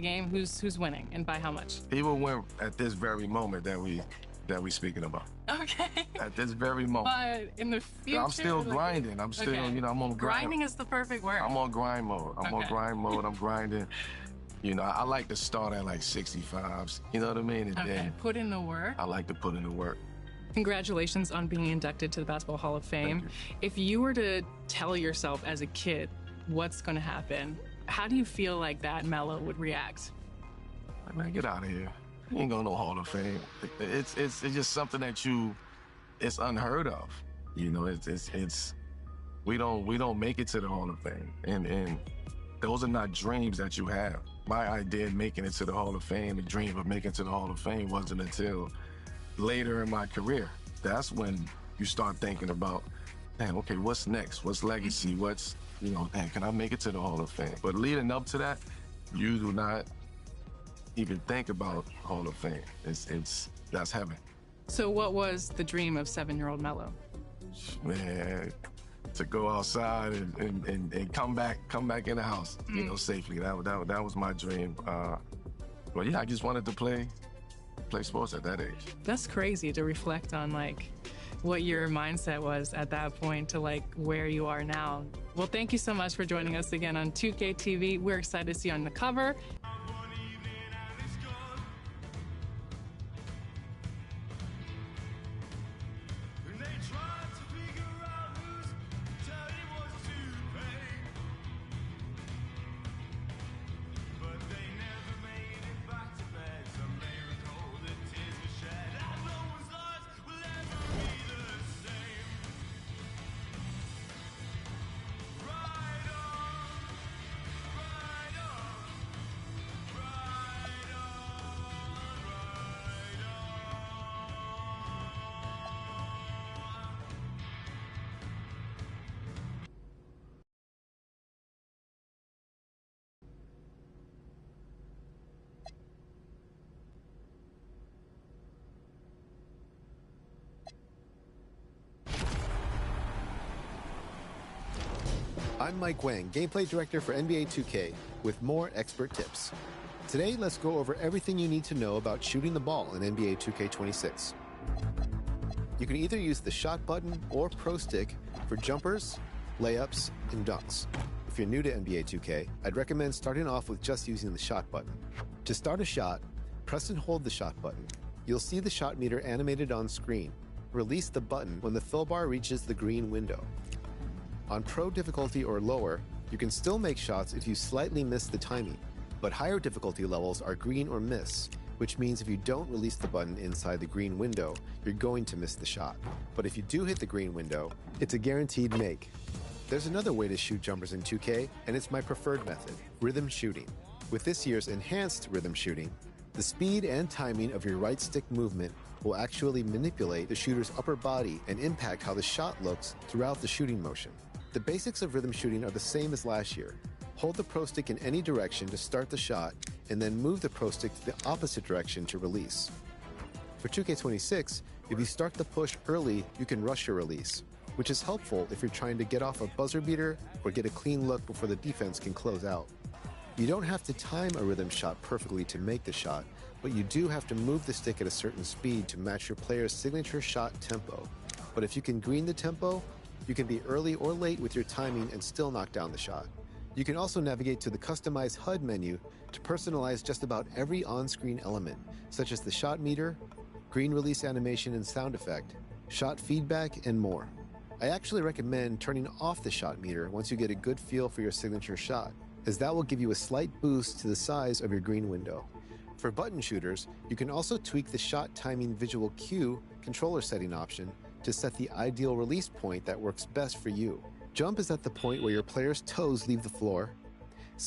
game, who's winning and by how much? He will win at this very moment that we speaking about. Okay. At this very moment. But in the future, I'm still grinding. I'm still, okay. you know, I'm on grind. Grinding is the perfect word. I'm on grind mode. I'm on grind mode. I'm grinding. You know, I like to start at like 65s. You know what I mean? And then put in the work. I like to put in the work. Congratulations on being inducted to the Basketball Hall of Fame. If you were to tell yourself as a kid what's going to happen, how do you feel like that Melo would react? Like, man, get out of here. You ain't going to no Hall of Fame. It's just something that it's unheard of. You know, we don't make it to the Hall of Fame. And those are not dreams that you have. My idea of making it to the Hall of Fame, the dream of making it to the Hall of Fame wasn't until later in my career. That's when you start thinking about, man, okay, what's next? What's legacy? What's, you know, man, can I make it to the Hall of Fame? But leading up to that, you do not even think about Hall of Fame. That's heaven. So what was the dream of 7-year-old Melo? Man, to go outside and come back in the house, you know, safely. That was my dream. But yeah, I just wanted to play sports at that age. That's crazy to reflect on, like, what your mindset was at that point to, like, where you are now. Well, thank you so much for joining us again on 2K TV. We're excited to see you on the cover. I'm Mike Wang, Gameplay Director for NBA 2K, with more expert tips. Today, let's go over everything you need to know about shooting the ball in NBA 2K26. You can either use the shot button or Pro Stick for jumpers, layups, and dunks. If you're new to NBA 2K, I'd recommend starting off with just using the shot button. To start a shot, press and hold the shot button. You'll see the shot meter animated on screen. Release the button when the fill bar reaches the green window. On Pro difficulty or lower, you can still make shots if you slightly miss the timing, but higher difficulty levels are green or miss, which means if you don't release the button inside the green window, you're going to miss the shot. But if you do hit the green window, it's a guaranteed make. There's another way to shoot jumpers in 2K, and it's my preferred method, rhythm shooting. With this year's enhanced rhythm shooting, the speed and timing of your right stick movement will actually manipulate the shooter's upper body and impact how the shot looks throughout the shooting motion. The basics of rhythm shooting are the same as last year. Hold the Pro Stick in any direction to start the shot, and then move the Pro Stick to the opposite direction to release. For 2K26, if you start the push early, you can rush your release, which is helpful if you're trying to get off a buzzer beater or get a clean look before the defense can close out. You don't have to time a rhythm shot perfectly to make the shot, but you do have to move the stick at a certain speed to match your player's signature shot tempo. But if you can green the tempo, you can be early or late with your timing and still knock down the shot. You can also navigate to the Customize HUD menu to personalize just about every on-screen element, such as the shot meter, green release animation and sound effect, shot feedback, and more. I actually recommend turning off the shot meter once you get a good feel for your signature shot, as that will give you a slight boost to the size of your green window. For button shooters, you can also tweak the shot timing visual cue controller setting option to set the ideal release point that works best for you. Jump is at the point where your player's toes leave the floor,